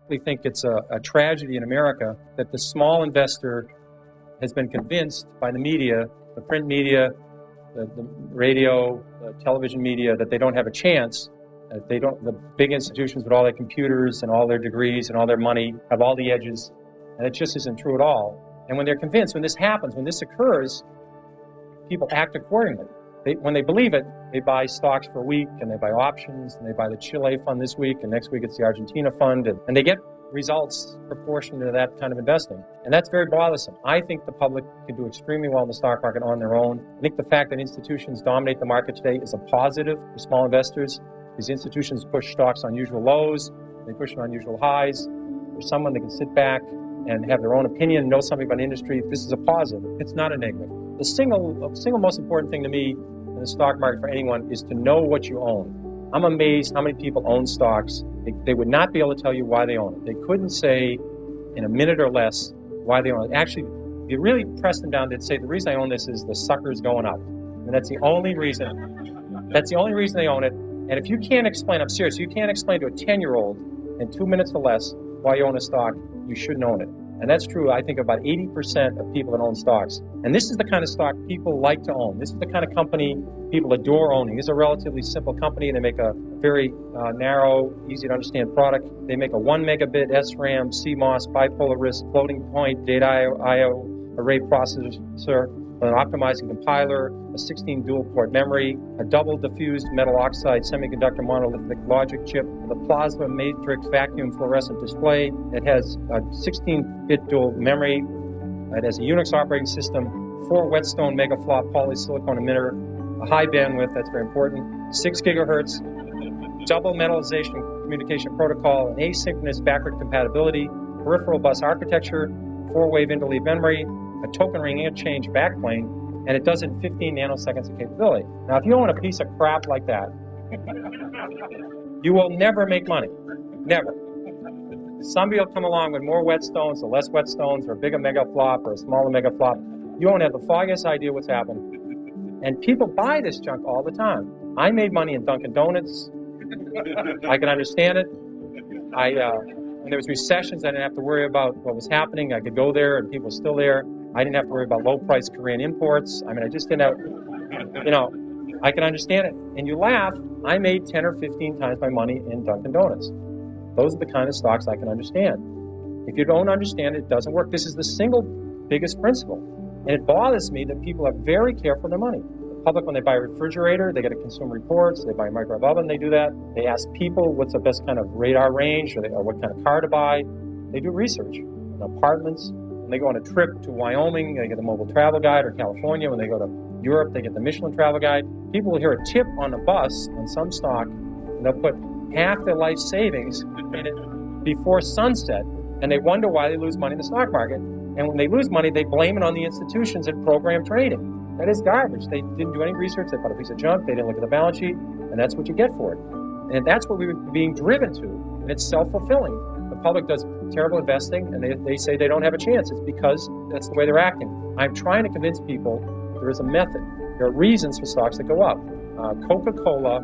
I think it's a tragedy in America that the small investor has been convinced by the media, the print media, the radio, the television media, that they don't have a chance. The big institutions with all their computers and all their degrees and all their money have all the edges, and it just isn't true at all. And when they're convinced, when this happens, when this occurs, people act accordingly. When they believe it, they buy stocks for a week, and they buy options, and they buy the Chile fund this week, and next week it's the Argentina fund, and they get results proportional to that kind of investing. And that's very bothersome. I think the public can do extremely well in the stock market on their own. I think the fact that institutions dominate the market today is a positive for small investors. These institutions push stocks on usual lows, they push them on usual highs. For someone that can sit back and have their own opinion, know something about the industry, this is a positive. It's not a negative. The single most important thing to me in the stock market for anyone is to know what you own. I'm amazed how many people own stocks. They would not be able to tell you why they own it. They couldn't say in a minute or less why they own it. Actually, if you really press them down, they'd say the reason I own this is the sucker's going up. And that's the only reason. That's the only reason they own it. And if you can't explain, I'm serious, you can't explain to a 10-year-old in 2 minutes or less why you own a stock, you shouldn't own it. And that's true, I think, about 80% of people that own stocks. And this is the kind of stock people like to own. This is the kind of company people adore owning. This is a relatively simple company. They make a very narrow, easy to understand product. They make a 1 megabit SRAM, CMOS, bipolar risk, floating point, data I/O array processor, an optimizing compiler, a 16 dual port memory, a double diffused metal oxide semiconductor monolithic logic chip with a plasma matrix vacuum fluorescent display. It has a 16-bit dual memory. It has a Unix operating system, 4 whetstone megaflop polysilicon emitter, a high bandwidth, that's very important, 6 gigahertz, double metallization communication protocol, an asynchronous backward compatibility, peripheral bus architecture, 4-wave interleave memory, a token ring interchange backplane, and it does it in 15 nanoseconds of capability. Now, if you own a piece of crap like that, you will never make money. Never. Somebody will come along with more whetstones or less whetstones or a bigger megaflop or a smaller megaflop. You won't have the foggiest idea what's happened. And people buy this junk all the time. I made money in Dunkin' Donuts. I can understand it. When there was recessions, I didn't have to worry about what was happening. I could go there and people were still there. I didn't have to worry about low-priced Korean imports. I mean, I just didn't have, I can understand it. And you laugh, I made 10 or 15 times my money in Dunkin' Donuts. Those are the kind of stocks I can understand. If you don't understand it, it doesn't work. This is the single biggest principle. And it bothers me that people are very careful with their money. The public, when they buy a refrigerator, they get a Consumer Reports, they buy a microwave oven, they do that. They ask people what's the best kind of radar range, or what kind of car to buy. They do research. In apartments, when they go on a trip to Wyoming, they get the mobile travel guide, or California. When they go to Europe, they get the Michelin travel guide. People will hear a tip on a bus on some stock, and they'll put half their life savings in it before sunset, and they wonder why they lose money in the stock market. And when they lose money, they blame it on the institutions that program trading. That is garbage. They didn't do any research. They bought a piece of junk. They didn't look at the balance sheet, and that's what you get for it. And that's what we were being driven to, and it's self-fulfilling. The public does terrible investing, and they say they don't have a chance. It's because that's the way they're acting. I'm trying to convince people there is a method. There are reasons for stocks that go up. Coca-Cola,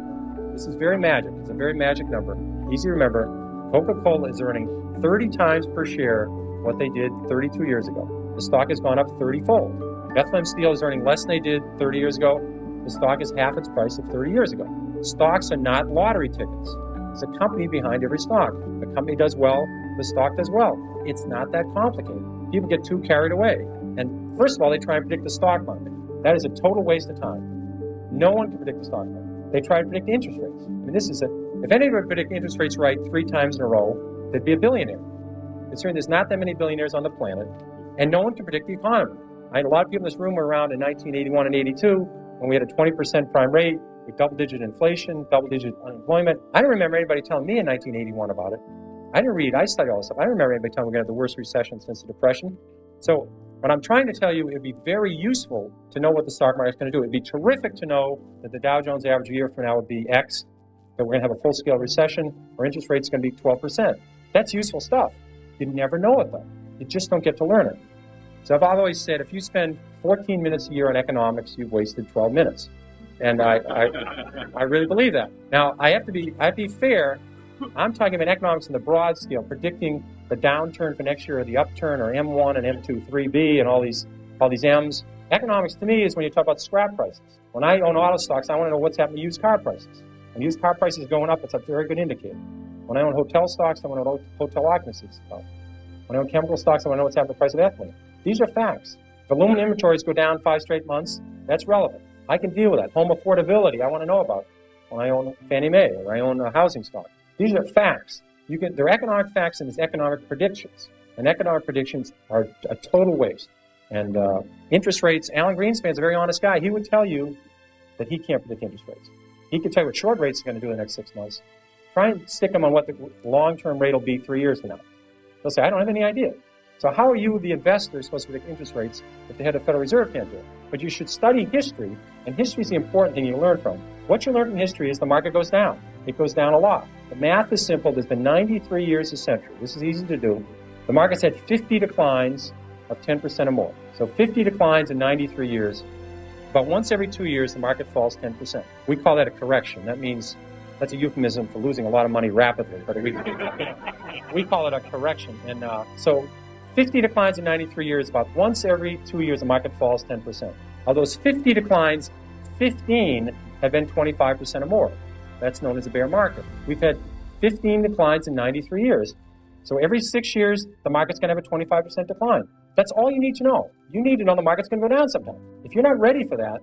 this is very magic. It's a very magic number. Easy to remember. Coca-Cola is earning 30 times per share what they did 32 years ago. The stock has gone up 30-fold. Bethlehem Steel is earning less than they did 30 years ago. The stock is half its price of 30 years ago. Stocks are not lottery tickets. There's a company behind every stock. The company does well, the stock does well. It's not that complicated. People get too carried away. And first of all, they try and predict the stock market. That is a total waste of time. No one can predict the stock market. They try to predict interest rates. I mean, if anybody would predict interest rates right 3 times in a row, they'd be a billionaire. Considering there's not that many billionaires on the planet, and no one can predict the economy. I had a lot of people in this room were around in 1981 and 82 when we had a 20% prime rate with double-digit inflation, double-digit unemployment. I don't remember anybody telling me in 1981 about it. I didn't read, I studied all this stuff. I don't remember anybody telling me we're going to have the worst recession since the Depression. So what I'm trying to tell you, it would be very useful to know what the stock market is going to do. It would be terrific to know that the Dow Jones average a year from now would be X, that we're going to have a full-scale recession, or interest rate's going to be 12%. That's useful stuff. You never know it, though. You just don't get to learn it. So I've always said, if you spend 14 minutes a year on economics, you've wasted 12 minutes. And I really believe that. Now, I have to be fair. I'm talking about economics in the broad scale, predicting the downturn for next year or the upturn or M1 and M2, 3B and all these M's. Economics to me is when you talk about scrap prices. When I own auto stocks, I want to know what's happening to used car prices. When used car prices are going up, it's a very good indicator. When I own hotel stocks, I want to know hotel occupancy stuff. When I own chemical stocks, I want to know what's happening to the price of ethylene. These are facts. If aluminum inventories go down 5 straight months, that's relevant. I can deal with that. Home affordability, I want to know about when I own Fannie Mae or I own a housing stock. These are facts. They're economic facts and it's economic predictions. And economic predictions are a total waste. And interest rates, Alan Greenspan's a very honest guy. He would tell you that he can't predict interest rates. He could tell you what short rates are going to do in the next 6 months. Try and stick them on what the long-term rate will be 3 years from now. They'll say, I don't have any idea. So how are you, the investor, supposed to predict interest rates if the head of the Federal Reserve can't do it? But you should study history, and history is the important thing you learn from. What you learn from history is the market goes down. It goes down a lot. The math is simple. There's been 93 years a century. This is easy to do. The market's had 50 declines of 10% or more. So 50 declines in 93 years. About once every 2 years, the market falls 10%. We call that a correction. That means that's a euphemism for losing a lot of money rapidly. But we call it a correction. And so 50 declines in 93 years, about once every 2 years, the market falls 10%. Of those 50 declines, 15 have been 25% or more. That's known as a bear market. We've had 15 declines in 93 years. So every 6 years, the market's going to have a 25% decline. That's all you need to know. You need to know the market's going to go down sometime. If you're not ready for that,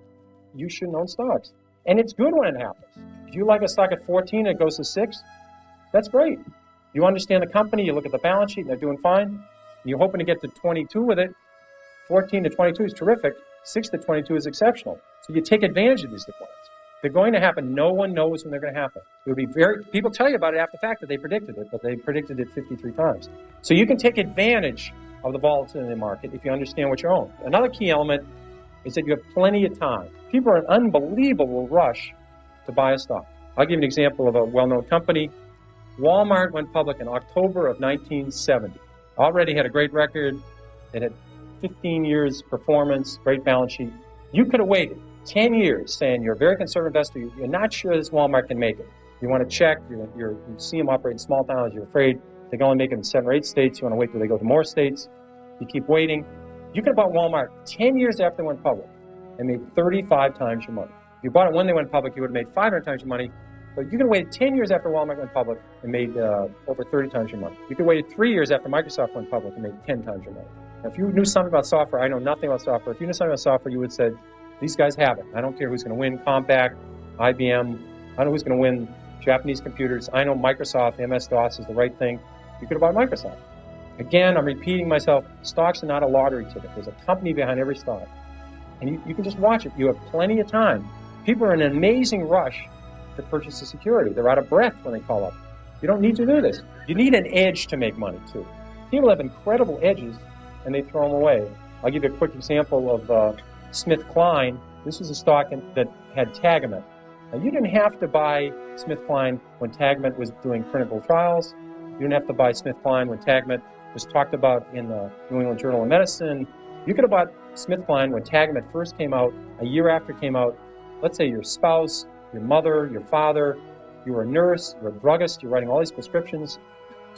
you shouldn't own stocks. And it's good when it happens. If you like a stock at 14 and it goes to 6, that's great. You understand the company, you look at the balance sheet and they're doing fine, and you're hoping to get to 22 with it. 14 to 22 is terrific. 6 to 22 is exceptional. So you take advantage of these declines. They're going to happen. No one knows when they're going to happen. It would be people tell you about it after the fact that they predicted it, but they predicted it 53 times. So you can take advantage of the volatility in the market if you understand what you own. Another key element is that you have plenty of time. People are in an unbelievable rush to buy a stock. I'll give you an example of a well-known company. Walmart went public in October of 1970. Already had a great record. It had 15 years performance, great balance sheet. You could have waited 10 years saying you're a very conservative investor. You're not sure this Walmart can make it. You want to check. You see them operate in small towns. You're afraid they can only make it in 7 or 8 states. You want to wait till they go to more states. You keep waiting. You could have bought Walmart 10 years after they went public and made 35 times your money. If you bought it when they went public, you would have made 500 times your money. But you could have waited 10 years after Walmart went public and made over 30 times your money. You could have waited 3 years after Microsoft went public and made 10 times your money. Now, if you knew something about software, I know nothing about software. If you knew something about software, you would have said, these guys have it. I don't care who's going to win, Compaq, IBM. I know who's going to win Japanese computers. I know Microsoft, MS-DOS is the right thing. You could have bought Microsoft. Again, I'm repeating myself, stocks are not a lottery ticket. There's a company behind every stock. And you can just watch it. You have plenty of time. People are in an amazing rush to purchase a security. They're out of breath when they call up. You don't need to do this. You need an edge to make money, too. People have incredible edges, and they throw them away. I'll give you a quick example of SmithKline. This was a stock that had Tagamet. Now, you didn't have to buy SmithKline when Tagamet was doing clinical trials. You didn't have to buy SmithKline when Tagamet was talked about in the New England Journal of Medicine. You could have bought SmithKline when Tagamet first came out, a year after it came out. Let's say your spouse, your mother, your father, you were a nurse, you're a druggist, you're writing all these prescriptions.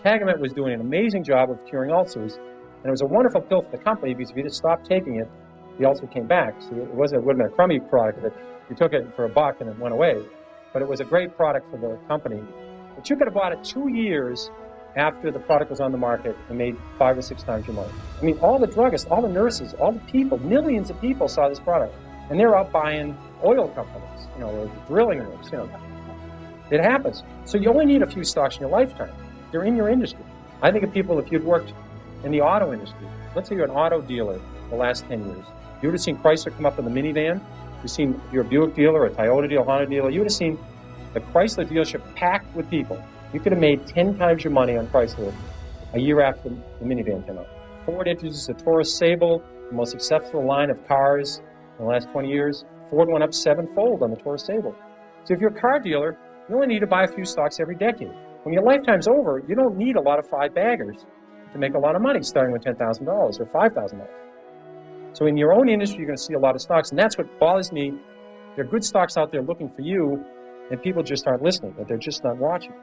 Tagamet was doing an amazing job of curing ulcers, and it was a wonderful pill for the company because if you just stopped taking it, the ulcer came back. So it would have been a crummy product that you took it for $1 and it went away. But it was a great product for the company. But you could have bought it 2 years after the product was on the market and made 5 or 6 times your money. I mean, all the druggists, all the nurses, all the people, millions of people saw this product. And they're out buying oil companies, or drilling rigs, It happens. So you only need a few stocks in your lifetime. They're in your industry. I think of people, if you'd worked in the auto industry, let's say you're an auto dealer the last 10 years, you would have seen Chrysler come up in the minivan. You've seen, if you're a Buick dealer, a Toyota dealer, Honda dealer, you would have seen the Chrysler dealership packed with people. You could have made 10 times your money on Chrysler a year after the minivan came out. Ford introduced the Taurus Sable, the most successful line of cars in the last 20 years. Ford went up 7-fold on the Taurus Sable. So if you're a car dealer, you only need to buy a few stocks every decade. When your lifetime's over, you don't need a lot of 5-baggers to make a lot of money, starting with $10,000 or $5,000. So in your own industry, you're going to see a lot of stocks, and that's what bothers me. There are good stocks out there looking for you, and people just aren't listening, that they're just not watching.